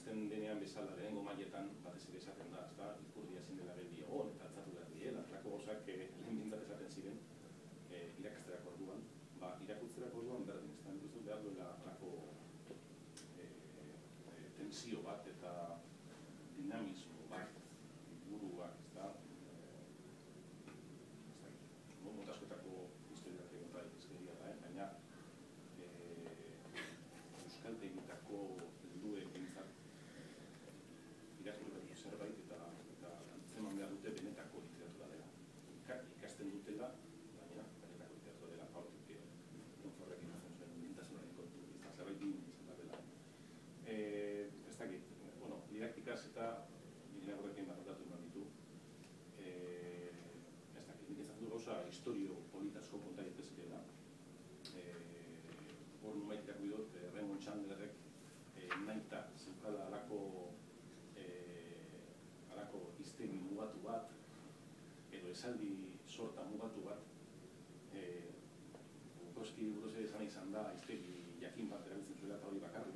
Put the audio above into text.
ikasten denean bezala lehenengo mailetan batez ere esaten da, ezta, ipurdia ezin dela geldi egon eta altzatu behar diela, horrelako gauzak lehen bintzat esaten ziren irakasterako orduan, irakurtzerako orduan berdin, ez da, nik uste behar duela horrelako tensio bat eta dinamismo bat, buruak, ez da, mota askotako historiak egotai ezkeria da, baina euskaltegitako helduek bintzat irakurreko zerbait eta antzeman behar dute benetako literatura dela. Ikasten dutela, baina benetako literatura dela, hautik konforrek irazen zuen bintasunaren kontu, izan zerbait din izan da dela. Ez dakit, didaktikaz eta irakurrekin barrotatu eman ditu. Ez dakit, nik ezatzen du gauza historio politasko konta ditezkeela. Hor numait irakurri dut, Raymond Chandlerrek nahita zeukala halako hiztegi mugatu bat, edo esaldi sorta mugatu bat, Bukowski buruz esan izan da, hiztegi jakin bat erabiltzen zuela eta hori bakarrik